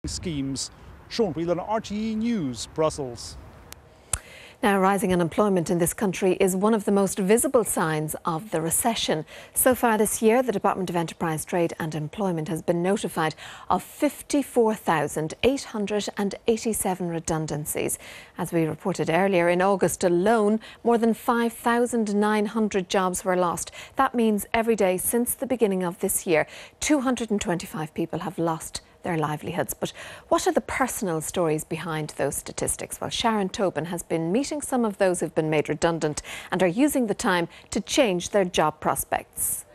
schemes. Sean Whelan, RTE News, Brussels. Now, rising unemployment in this country is one of the most visible signs of the recession. So far this year, the Department of Enterprise, Trade and Employment has been notified of 54,887 redundancies. As we reported earlier, in August alone, more than 5,900 jobs were lost. That means every day since the beginning of this year, 225 people have lost their livelihoods. But what are the personal stories behind those statistics? Well, Sharon Tobin has been meeting some of those who've been made redundant and are using the time to change their job prospects.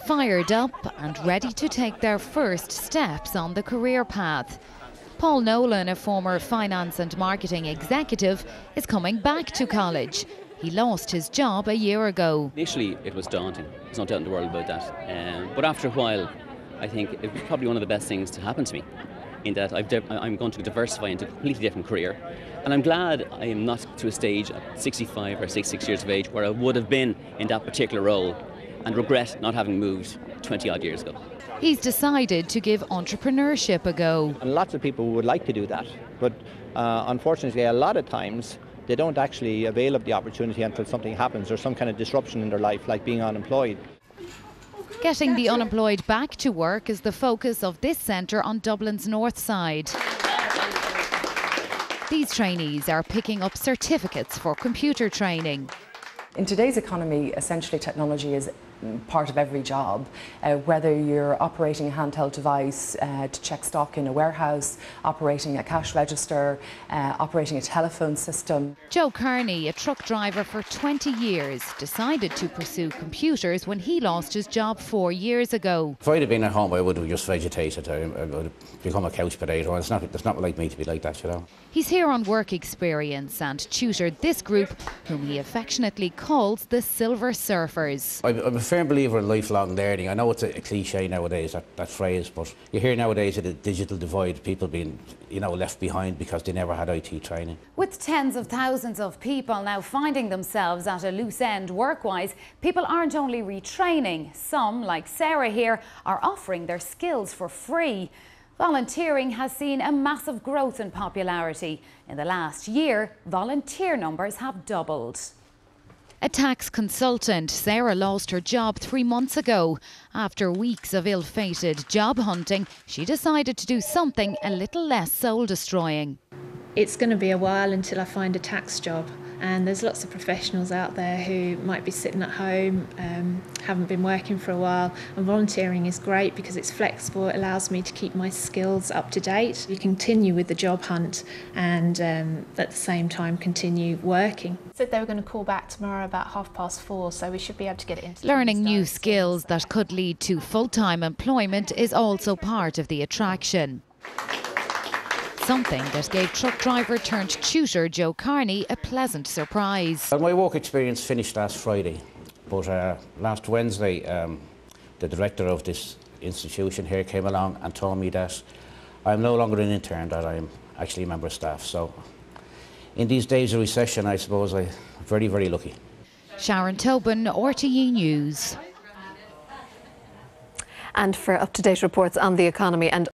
Fired up and ready to take their first steps on the career path. Paul Nolan, a former finance and marketing executive, is coming back to college. He lost his job a year ago. Initially, it was daunting. There's no doubt in the world about that. But after a while, I think it was probably one of the best things to happen to me, in that I'm going to diversify into a completely different career. And I'm glad I am not to a stage at 65 or 66 years of age where I would have been in that particular role and regret not having moved 20 odd years ago. He's decided to give entrepreneurship a go. And lots of people would like to do that, but unfortunately a lot of times they don't actually avail of the opportunity until something happens or some kind of disruption in their life, like being unemployed. Getting the unemployed back to work is the focus of this centre on Dublin's north side. These trainees are picking up certificates for computer training. In today's economy, essentially technology is part of every job, whether you're operating a handheld device to check stock in a warehouse, operating a cash register, operating a telephone system. Joe Carney, a truck driver for 20 years, decided to pursue computers when he lost his job 4 years ago. If I'd have been at home, I would have just vegetated. I would have become a couch potato. It's not like me to be like that, you know. He's here on work experience and tutored this group, whom he affectionately calls the Silver Surfers. I'm a firm believer in lifelong learning. I know it's a cliche nowadays, that phrase, but you hear nowadays of the digital divide, people being, left behind because they never had IT training. With tens of thousands of people now finding themselves at a loose end work-wise, people aren't only retraining. Some, like Sarah here, are offering their skills for free. Volunteering has seen a massive growth in popularity. In the last year, volunteer numbers have doubled. A tax consultant, Sarah lost her job 3 months ago. After weeks of ill-fated job hunting, she decided to do something a little less soul-destroying. It's going to be a while until I find a tax job, and there's lots of professionals out there who might be sitting at home, haven't been working for a while, and volunteering is great because it's flexible. It allows me to keep my skills up to date. You continue with the job hunt and at the same time continue working. Said they were going to call back tomorrow about 4:30, so we should be able to get it into. Learning new skills that could lead to full-time employment is also part of the attraction. Something that gave truck driver turned tutor Joe Carney a pleasant surprise. Well, my work experience finished last Friday, but last Wednesday the director of this institution here came along and told me that I'm no longer an intern, that I'm actually a member of staff. So in these days of recession, I suppose I'm very, very lucky. Sharon Tobin, RTE News. And for up-to-date reports on the economy and